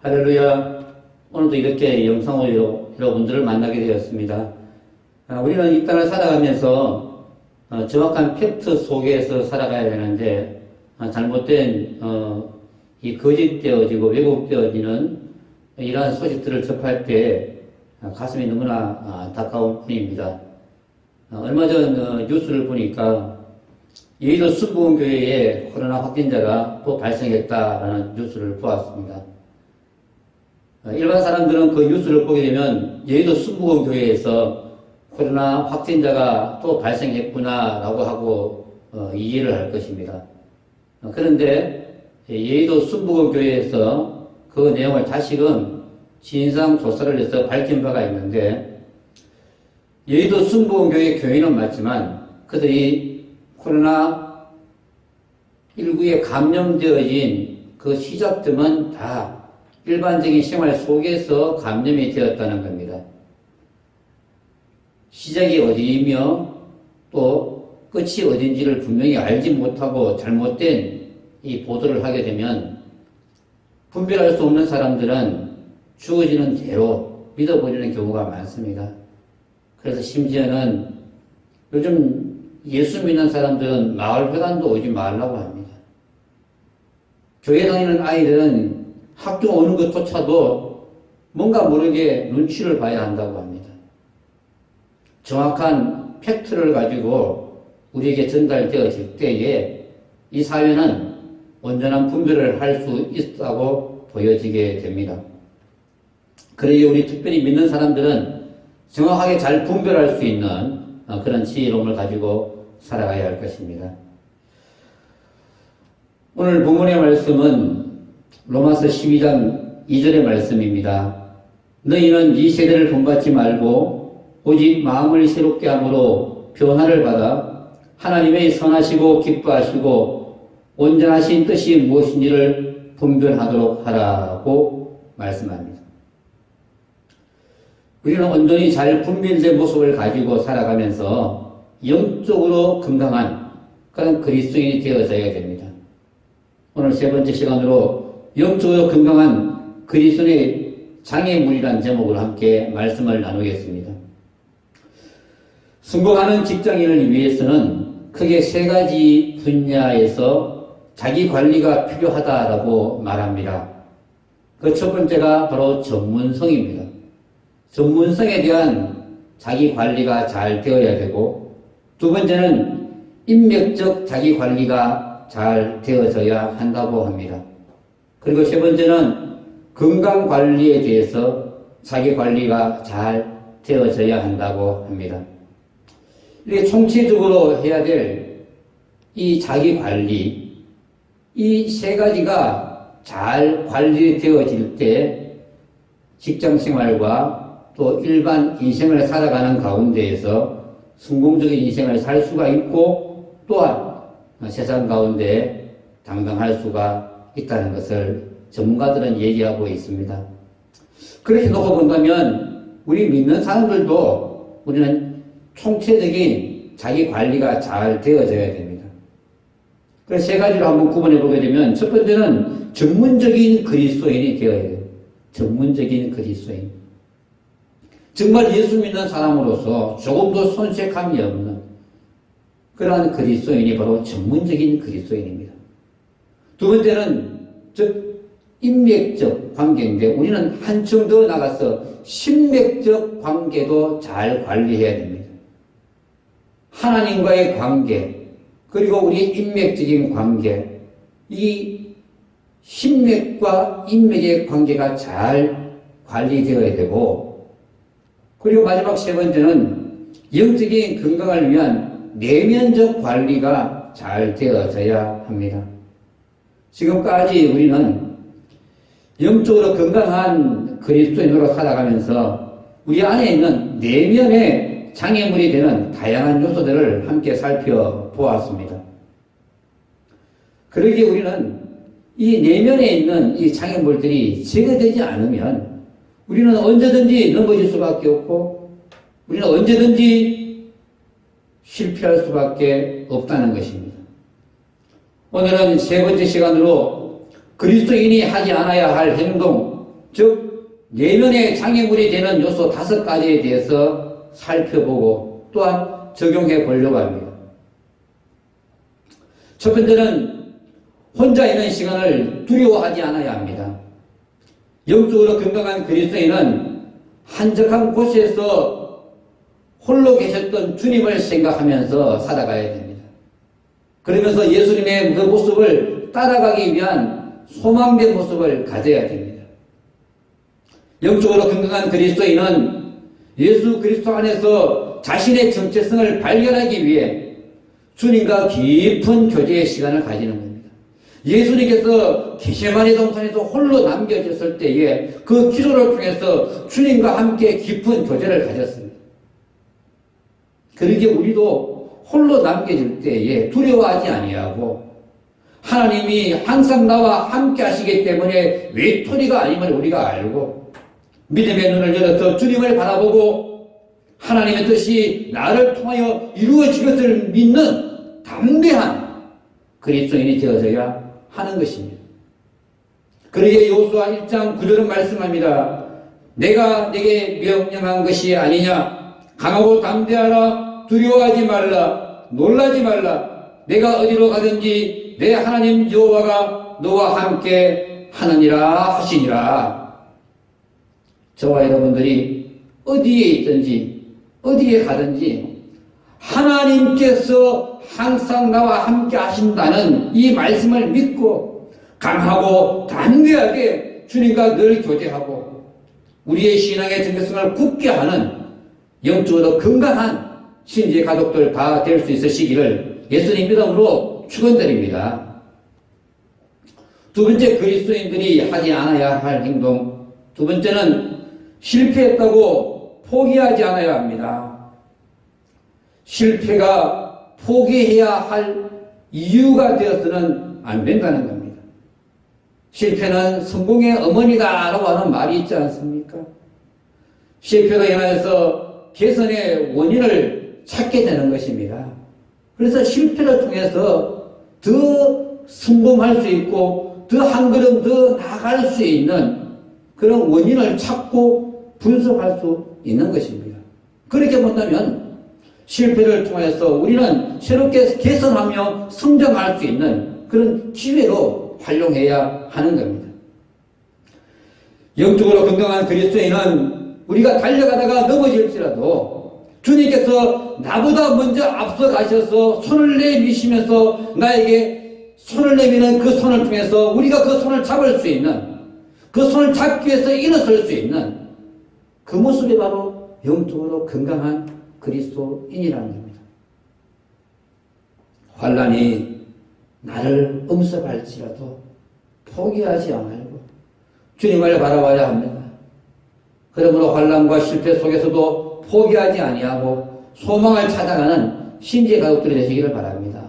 할렐루야. 오늘도 이렇게 영상으로 여러분들을 만나게 되었습니다. 우리는 이 땅을 살아가면서 정확한 팩트 속에서 살아가야 되는데 잘못된 이 거짓되어지고 왜곡되어지는 이러한 소식들을 접할 때 가슴이 너무나 안타까운 뿐입니다. 얼마 전 뉴스를 보니까 여의도 순복음교회에 코로나 확진자가 또 발생했다라는 뉴스를 보았습니다. 일반 사람들은 그 뉴스를 보게 되면 여의도 순복음교회에서 코로나 확진자가 또 발생했구나라고 하고 이해를 할 것입니다. 그런데 여의도 순복음교회에서 그 내용을 다시금 진상 조사를 해서 밝힌 바가 있는데, 여의도 순복음교회 교인은 맞지만 그들이 코로나19에 감염되어진 그 시작점은 다 일반적인 생활 속에서 감염이 되었다는 겁니다. 시작이 어디이며 또 끝이 어딘지를 분명히 알지 못하고 잘못된 이 보도를 하게 되면 분별할 수 없는 사람들은 주어지는 대로 믿어버리는 경우가 많습니다. 그래서 심지어는 요즘 예수 믿는 사람들은 마을 회관도 오지 말라고 합니다. 교회 다니는 아이들은 학교 오는 것조차도 뭔가 모르게 눈치를 봐야 한다고 합니다. 정확한 팩트를 가지고 우리에게 전달되어질 때에 이 사회는 온전한 분별을 할 수 있다고 보여지게 됩니다. 그러기에 우리 특별히 믿는 사람들은 정확하게 잘 분별할 수 있는 그런 지혜로움을 가지고 살아가야 할 것입니다. 오늘 본문의 말씀은 로마서 12장 2절의 말씀입니다. 너희는 이 세대를 본받지 말고 오직 마음을 새롭게 함으로 변화를 받아 하나님의 선하시고 기뻐하시고 온전하신 뜻이 무엇인지를 분별하도록 하라고 말씀합니다. 우리는 온전히 잘 분별된 모습을 가지고 살아가면서 영적으로 건강한 그런 그리스도인이 되어져야 됩니다. 오늘 세 번째 시간으로 영적으로 건강한 그리스도인의 장애물이라는 제목으로 함께 말씀을 나누겠습니다. 성공하는 직장인을 위해서는 크게 세 가지 분야에서 자기 관리가 필요하다라고 말합니다. 그 첫 번째가 바로 전문성입니다. 전문성에 대한 자기 관리가 잘 되어야 되고, 두 번째는 인맥적 자기 관리가 잘 되어져야 한다고 합니다. 그리고 세 번째는 건강 관리에 대해서 자기 관리가 잘 되어져야 한다고 합니다. 이렇게 총체적으로 해야 될 이 자기 관리, 이 세 가지가 잘 관리되어질 때 직장 생활과 또 일반 인생을 살아가는 가운데에서 성공적인 인생을 살 수가 있고, 또한 세상 가운데 당당할 수가 있다는 것을 전문가들은 얘기하고 있습니다. 그렇게 놓고 본다면 우리 믿는 사람들도 우리는 총체적인 자기 관리가 잘 되어져야 됩니다. 그래서 세 가지로 한번 구분해 보게 되면, 첫 번째는 전문적인 그리스도인이 되어야 돼요. 전문적인 그리스도인. 정말 예수 믿는 사람으로서 조금도 손색함이 없는 그러한 그리스도인이 바로 전문적인 그리스도인입니다. 두 번째는 인맥적 관계인데, 우리는 한층 더 나가서 신맥적 관계도 잘 관리해야 됩니다. 하나님과의 관계, 그리고 우리 인맥적인 관계, 이 신맥과 인맥의 관계가 잘 관리되어야 되고, 그리고 마지막 세 번째는 영적인 건강을 위한 내면적 관리가 잘 되어져야 합니다. 지금까지 우리는 영적으로 건강한 그리스도인으로 살아가면서 우리 안에 있는 내면의 장애물이 되는 다양한 요소들을 함께 살펴보았습니다. 그러기에 우리는 이 내면에 있는 이 장애물들이 제거되지 않으면 우리는 언제든지 넘어질 수밖에 없고, 우리는 언제든지 실패할 수밖에 없다는 것입니다. 오늘은 세 번째 시간으로 그리스도인이 하지 않아야 할 행동, 즉 내면의 장애물이 되는 요소 5가지에 대해서 살펴보고 또한 적용해 보려고 합니다. 첫 번째는 혼자 있는 시간을 두려워하지 않아야 합니다. 영적으로 건강한 그리스도인은 한적한 곳에서 홀로 계셨던 주님을 생각하면서 살아가야 됩니다. 그러면서 예수님의 그 모습을 따라가기 위한 소망된 모습을 가져야 됩니다. 영적으로 건강한 그리스도인은 예수 그리스도 안에서 자신의 정체성을 발견하기 위해 주님과 깊은 교제의 시간을 가지는 겁니다. 예수님께서 게세마네 동산에서 홀로 남겨졌을 때에 그 기도를 통해서 주님과 함께 깊은 교제를 가졌습니다. 그러기에 우리도 홀로 남겨질 때에 두려워하지 아니하고 하나님이 항상 나와 함께 하시기 때문에 외톨이가 아님을 우리가 알고 믿음의 눈을 열어서 주님을 바라보고 하나님의 뜻이 나를 통하여 이루어질 것을 믿는 담대한 그리스도인이 되어져야 하는 것입니다. 그러기에 여호수아 1장 9절은 말씀합니다. 내가 네게 명령한 것이 아니냐. 강하고 담대하라. 두려워하지 말라. 놀라지 말라. 내가 어디로 가든지 내 하나님 여호와가 너와 함께 하느니라 하시니라. 저와 여러분들이 어디에 있든지 어디에 가든지 하나님께서 항상 나와 함께 하신다는 이 말씀을 믿고 강하고 담대하게 주님과 늘 교제하고 우리의 신앙의 정체성을 굳게 하는 영적으로 건강한 신지의 가족들 다 될 수 있으시기를 예수님 이름으로 축원드립니다. 두 번째, 그리스도인들이 하지 않아야 할 행동. 두 번째는 실패했다고 포기하지 않아야 합니다. 실패가 포기해야 할 이유가 되어서는 안 된다는 겁니다. 실패는 성공의 어머니다라고 하는 말이 있지 않습니까? 실패로 인하여서 개선의 원인을 찾게 되는 것입니다. 그래서 실패를 통해서 더 성공할 수 있고 더 한 걸음 더 나아갈 수 있는 그런 원인을 찾고 분석할 수 있는 것입니다. 그렇게 본다면 실패를 통해서 우리는 새롭게 개선하며 성장할 수 있는 그런 기회로 활용해야 하는 겁니다. 영적으로 건강한 그리스도인은 우리가 달려가다가 넘어질지라도 주님께서 나보다 먼저 앞서 가셔서 손을 내미시면서 나에게 손을 내미는 그 손을 통해서 우리가 그 손을 잡을 수 있는, 그 손을 잡기 위해서 일어설 수 있는 그 모습이 바로 영적으로 건강한 그리스도인이라는 겁니다. 환난이 나를 엄습할지라도 포기하지 말고 주님을 바라봐야 합니다. 그러므로 환난과 실패 속에서도 포기하지 아니하고 소망을 찾아가는 신지의 가족들이 되시기를 바랍니다.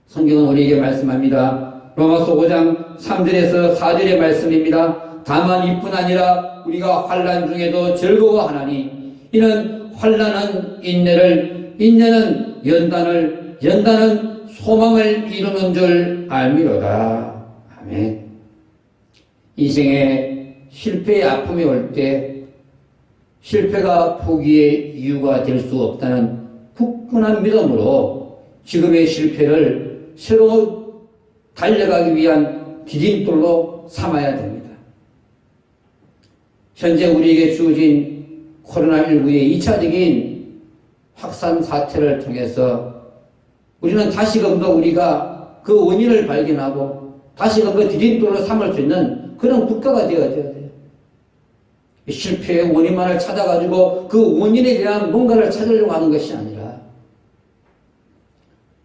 성경은 우리에게 말씀합니다. 로마서 5장 3절에서 4절의 말씀입니다. 다만 이뿐 아니라 우리가 환난 중에도 즐거워하나니 이는 환난은 인내를, 인내는 연단을, 연단은 소망을 이루는 줄 알미로다. 아멘. 인생에 실패의 아픔이 올 때 실패가 포기의 이유가 될 수 없다는 굳건한 믿음으로 지금의 실패를 새로 달려가기 위한 디딤돌로 삼아야 됩니다. 현재 우리에게 주어진 코로나19의 2차적인 확산 사태를 통해서 우리는 다시금도 우리가 그 원인을 발견하고 다시금 그 디딤돌로 삼을 수 있는 그런 국가가 되어야 돼요. 실패의 원인만을 찾아가지고 그 원인에 대한 뭔가를 찾으려고 하는 것이 아니라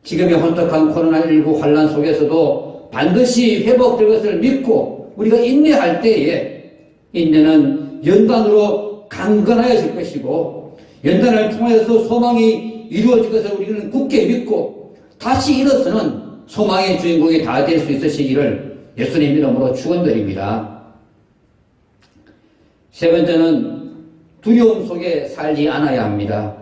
지금의 혼탁한 코로나19 환난 속에서도 반드시 회복될 것을 믿고 우리가 인내할 때에 인내는 연단으로 강건하여질 것이고 연단을 통해서 소망이 이루어질 것을 우리는 굳게 믿고 다시 일어서는 소망의 주인공이 다 될 수 있으시기를 예수님 이름으로 축원드립니다. 세 번째는 두려움 속에 살지 않아야 합니다.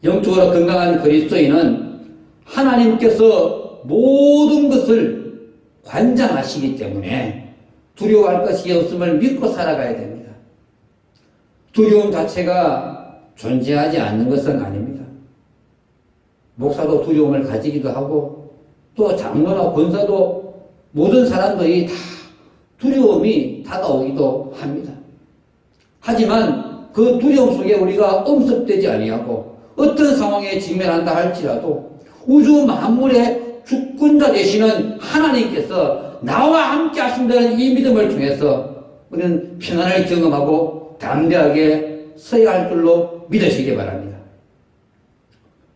영적으로 건강한 그리스도인은 하나님께서 모든 것을 관장하시기 때문에 두려워할 것이 없음을 믿고 살아가야 됩니다. 두려움 자체가 존재하지 않는 것은 아닙니다. 목사도 두려움을 가지기도 하고 또 장로나 권사도 모든 사람들이 다 두려움이 다가오기도 합니다. 하지만 그 두려움 속에 우리가 엄습되지 아니하고 어떤 상황에 직면한다 할지라도 우주 만물의 주권자 되시는 하나님께서 나와 함께 하신다는 이 믿음을 통해서 우리는 평안을 경험하고 담대하게 서야 할 줄로 믿으시기 바랍니다.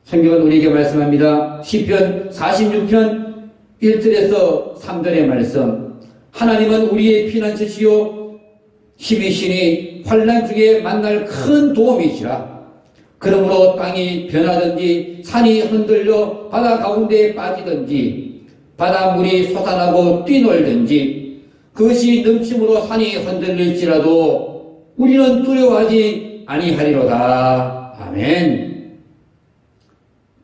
성경은 우리에게 말씀합니다. 시편 46편 1절에서 3절의 말씀. 하나님은 우리의 피난처시요 힘이시니 환난 중에 만날 큰 도움이시라. 그러므로 땅이 변하든지 산이 흔들려 바다 가운데에 빠지든지 바닷물이 솟아나고 뛰놀든지 그것이 넘침으로 산이 흔들릴지라도 우리는 두려워하지 아니하리로다. 아멘.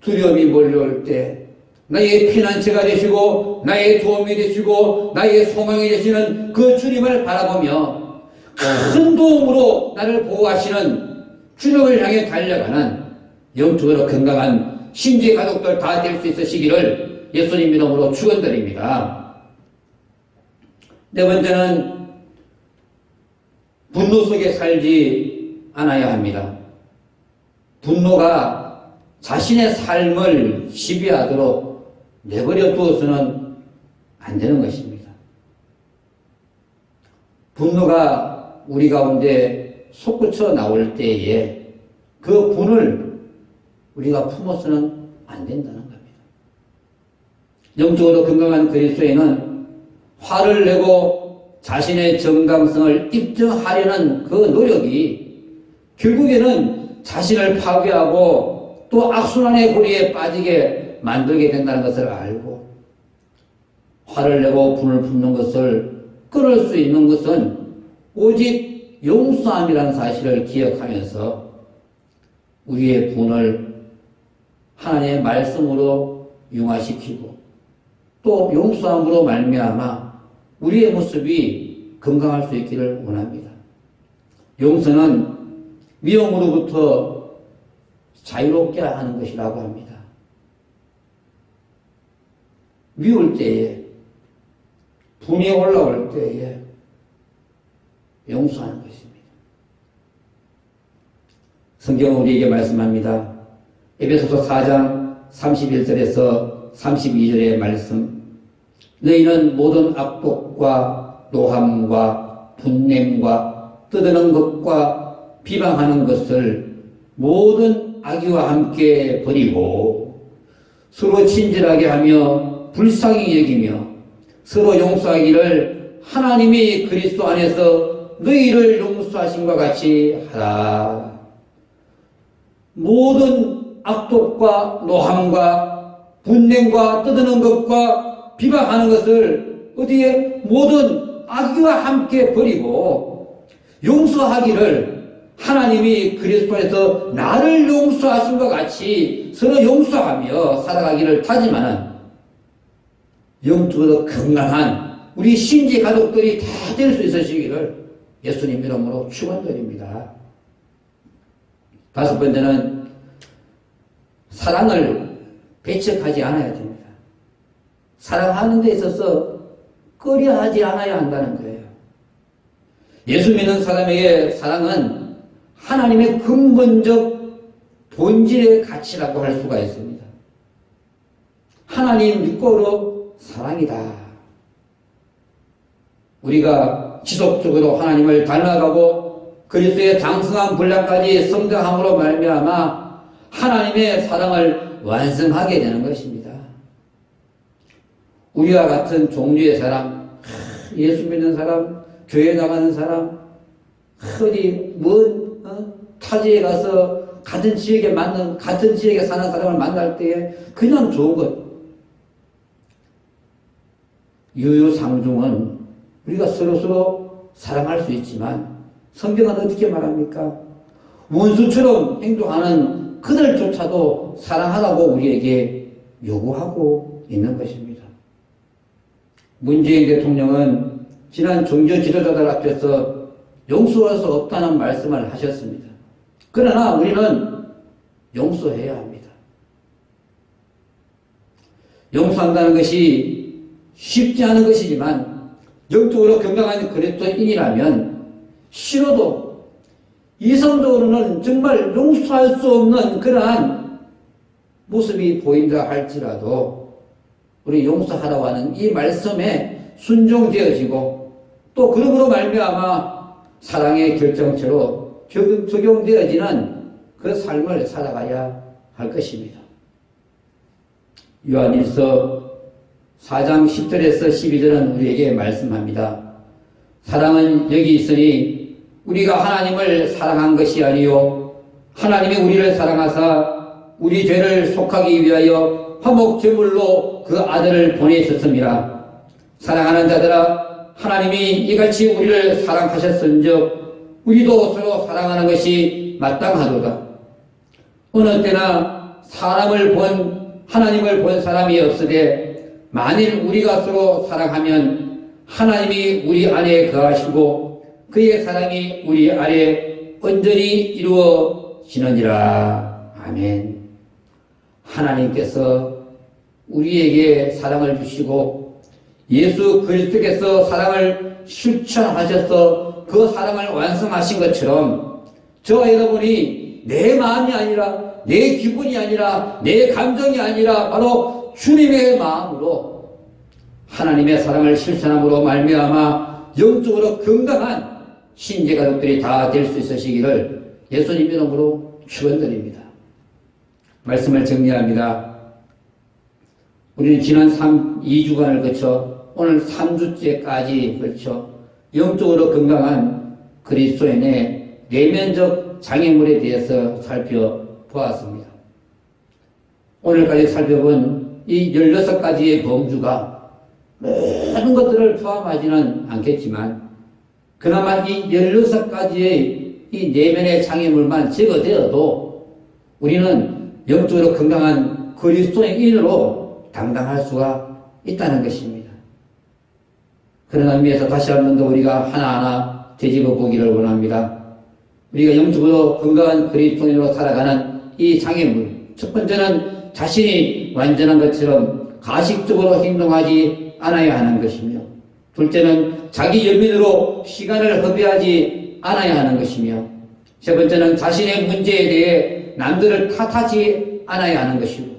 두려움이 몰려올 때 나의 피난처가 되시고 나의 도움이 되시고 나의 소망이 되시는 그 주님을 바라보며 큰 도움으로 나를 보호하시는 주님을 향해 달려가는 영적으로 건강한 신주의 가족들 다 될 수 있으시기를 예수님 이름으로 축원드립니다. 네 번째는 분노 속에 살지 않아야 합니다. 분노가 자신의 삶을 지배하도록 내버려 두어서는 안 되는 것입니다. 분노가 우리 가운데 솟구쳐 나올 때에 그 분을 우리가 품어서는 안 된다는 겁니다. 영적으로 건강한 그리스도인은 화를 내고 자신의 정당성을 입증하려는 그 노력이 결국에는 자신을 파괴하고 또 악순환의 고리에 빠지게 만들게 된다는 것을 알고 화를 내고 분을 품는 것을 끊을 수 있는 것은 오직 용서함이라는 사실을 기억하면서 우리의 분을 하나님의 말씀으로 융화시키고 또 용서함으로 말미암아 우리의 모습이 건강할 수 있기를 원합니다. 용서는 미움으로부터 자유롭게 하는 것이라고 합니다. 미울 때에, 분이 올라올 때에 용서하는 것입니다. 성경은 우리에게 말씀합니다. 에베소서 4장 31절에서 32절의 말씀. 너희는 모든 악독과 노함과 분냄과 떠드는 것과 비방하는 것을 모든 악의와 함께 버리고 서로 친절하게 하며 불쌍히 여기며 서로 용서하기를 하나님이 그리스도 안에서 너희를 용서하신 것 같이 하라. 모든 악독과 노함과 분냄과 떠드는 것과 비방하는 것을 어디에 모든 악의와 함께 버리고 용서하기를 하나님이 그리스도에서 나를 용서하신 것 같이 서로 용서하며 살아가기를 다짐하는 영적으로 건강한 우리 신지 가족들이 다 될 수 있으시기를 예수님 이름으로 축원드립니다. 다섯 번째는 사랑을 배척하지 않아야 됩니다. 사랑하는 데 있어서 꺼려하지 않아야 한다는 거예요. 예수 믿는 사람에게 사랑은 하나님의 근본적 본질의 가치라고 할 수가 있습니다. 하나님 육고로 사랑이다. 우리가 지속적으로 하나님을 닮아가고 그리스도의 장성한 분량까지 성장함으로 말미암아 하나님의 사랑을 완성하게 되는 것입니다. 우리와 같은 종류의 사람, 예수 믿는 사람, 교회 나가는 사람, 어디 먼 타지에 가서 같은 지역에 사는 사람을 만날 때에 그냥 좋은 것. 유유상종은 우리가 서로서로 사랑할 수 있지만 성경은 어떻게 말합니까? 원수처럼 행동하는 그들조차도 사랑하라고 우리에게 요구하고 있는 것입니다. 문재인 대통령은 지난 종교 지도자들 앞에서 용서할 수 없다는 말씀을 하셨습니다. 그러나 우리는 용서해야 합니다. 용서한다는 것이 쉽지 않은 것이지만 영적으로 건강한 그리스도인이라면 싫어도 이성적으로는 정말 용서할 수 없는 그러한 모습이 보인다 할지라도 우리 용서하라고 하는 이 말씀에 순종되어지고 또 그러므로 말미암아 사랑의 결정체로 적용되어지는 그 삶을 살아가야 할 것입니다. 요한일서 4장 10절에서 12절은 우리에게 말씀합니다. 사랑은 여기 있으니 우리가 하나님을 사랑한 것이 아니요 하나님이 우리를 사랑하사 우리 죄를 속하기 위하여 화목제물로 그 아들을 보내셨습니다. 사랑하는 자들아 하나님이 이같이 우리를 사랑하셨은즉 우리도 서로 사랑하는 것이 마땅하도다. 어느 때나 하나님을 본 사람이 없으되 만일 우리가 서로 사랑하면 하나님이 우리 안에 거하시고 그의 사랑이 우리 안에 온전히 이루어지느니라. 아멘. 하나님께서 우리에게 사랑을 주시고 예수 그리스도께서 사랑을 실천하셔서 그 사랑을 완성하신 것처럼 저와 여러분이 내 마음이 아니라 내 기분이 아니라 내 감정이 아니라 바로 주님의 마음으로 하나님의 사랑을 실천함으로 말미암아 영적으로 건강한 신재 가족들이 다 될 수 있으시기를 예수님 이름으로 축원드립니다. 말씀을 정리합니다. 우리는 지난 2주간을 거쳐 오늘 3주째까지 걸쳐 영적으로 건강한 그리스도인의 내면적 장애물에 대해서 살펴보았습니다. 오늘까지 살펴본 이 16가지의 범주가 모든 것들을 포함하지는 않겠지만 그나마 이 16가지의 이 내면의 장애물만 제거되어도 우리는 영적으로 건강한 그리스도인으로 당당할 수가 있다는 것입니다. 그런 의미에서 다시 한 번 더 우리가 하나하나 되짚어 보기를 원합니다. 우리가 영적으로 건강한 그리스도인으로 살아가는 이 장애물, 첫 번째는 자신이 완전한 것처럼 가식적으로 행동하지 않아야 하는 것이며, 둘째는 자기 연민으로 시간을 허비하지 않아야 하는 것이며, 세 번째는 자신의 문제에 대해 남들을 탓하지 않아야 하는 것이고,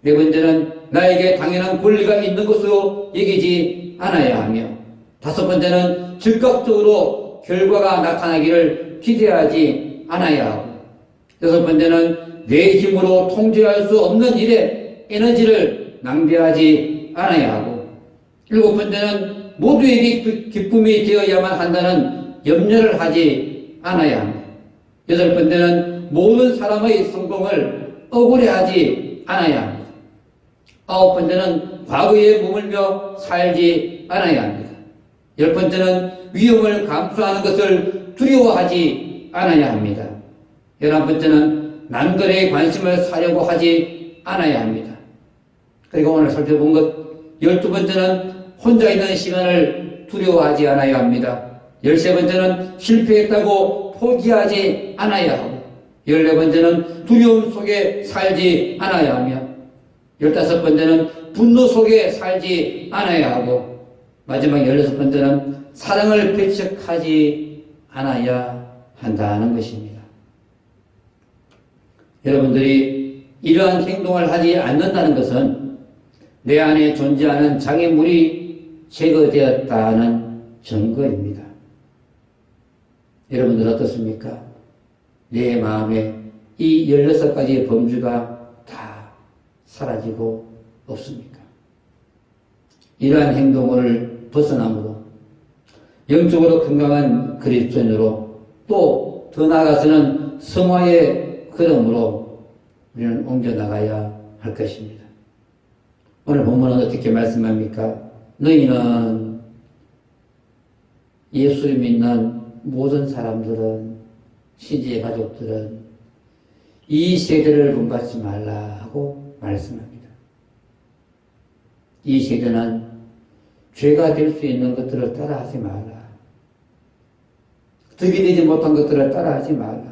네 번째는 나에게 당연한 권리가 있는 것으로 여기지 않아야 하며, 다섯 번째는 즉각적으로 결과가 나타나기를 기대하지 않아야 하고, 여섯 번째는 내 힘으로 통제할 수 없는 일에 에너지를 낭비하지 않아야 하고, 일곱 번째는 모두에게 기쁨이 되어야만 한다는 염려를 하지 않아야 합니다. 여덟 번째는 모든 사람의 성공을 억울해하지 않아야 합니다. 아홉 번째는 과거에 머물며 살지 않아야 합니다. 열 번째는 위험을 감수하는 것을 두려워하지 않아야 합니다. 11번째는 남들의 관심을 사려고 하지 않아야 합니다. 그리고 오늘 살펴본 것 12번째는 혼자 있는 시간을 두려워하지 않아야 합니다. 13번째는 실패했다고 포기하지 않아야 하고, 14번째는 두려움 속에 살지 않아야 하며, 15번째는 분노 속에 살지 않아야 하고, 마지막 16번째는 사랑을 배척하지 않아야 한다는 것입니다. 여러분들이 이러한 행동을 하지 않는다는 것은 내 안에 존재하는 장애물이 제거되었다는 증거입니다. 여러분들 어떻습니까? 내 마음에 이 16가지의 범주가 다 사라지고 없습니까? 이러한 행동을 벗어남으로 영적으로 건강한 그리스도인으로 또 더 나아가서는 성화의 걸음으로 우리는 옮겨나가야 할 것입니다. 오늘 본문은 어떻게 말씀합니까? 너희는 예수를 믿는 모든 사람들은, 신지의 가족들은 이 세대를 본받지 말라 하고 말씀합니다. 이 세대는 죄가 될 수 있는 것들을 따라하지 말라. 득이 되지 못한 것들을 따라하지 말라.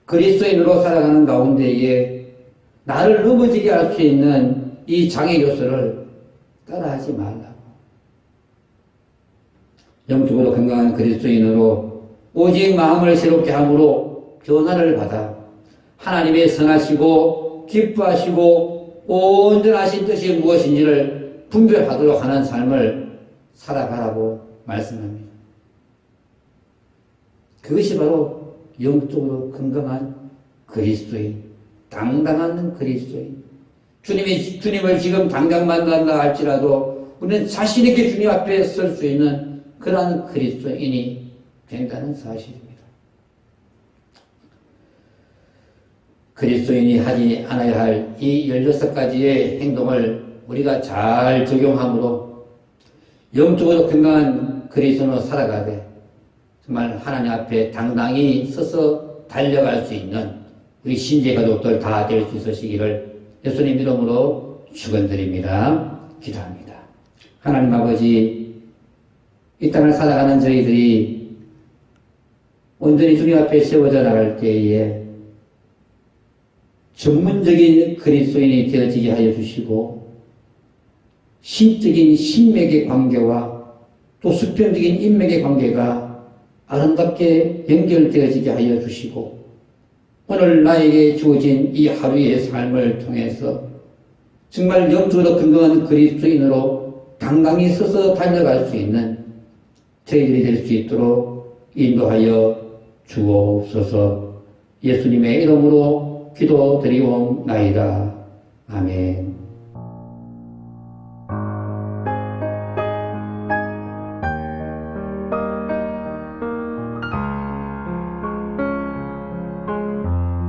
그리스도인으로 살아가는 가운데에 나를 넘어지게 할 수 있는 이 장애 요소를 따라하지 말라고. 영적으로 건강한 그리스도인으로 오직 마음을 새롭게 함으로 변화를 받아 하나님의 선하시고 기뻐하시고 온전하신 뜻이 무엇인지를 분별하도록 하는 삶을 살아가라고 말씀합니다. 그것이 바로 영적으로 건강한 그리스도인, 당당한 그리스도인. 주님을 지금 당장 만난다 할지라도 우리는 자신있게 주님 앞에 설 수 있는 그러한 그리스도인이 된다는 사실입니다. 그리스도인이 하지 않아야 할 이 16가지의 행동을 우리가 잘 적용함으로 영적으로 건강한 그리스도인으로 살아가되 정말 하나님 앞에 당당히 서서 달려갈 수 있는 우리 신재 가족들 다 될 수 있으시기를 예수님 이름으로 축원드립니다. 기도합니다. 하나님 아버지, 이 땅을 살아가는 저희들이 온전히 주님 앞에 세워져 나갈 때에 전문적인 그리스도인이 되어지게 하여 주시고 신적인 신맥의 관계와 또 수평적인 인맥의 관계가 아름답게 연결되어지게 하여 주시고 오늘 나에게 주어진 이 하루의 삶을 통해서 정말 영적으로 건강한 그리스도인으로 당당히 서서 달려갈 수 있는 저희들이 될 수 있도록 인도하여 주옵소서. 예수님의 이름으로 기도드리옵나이다. 아멘.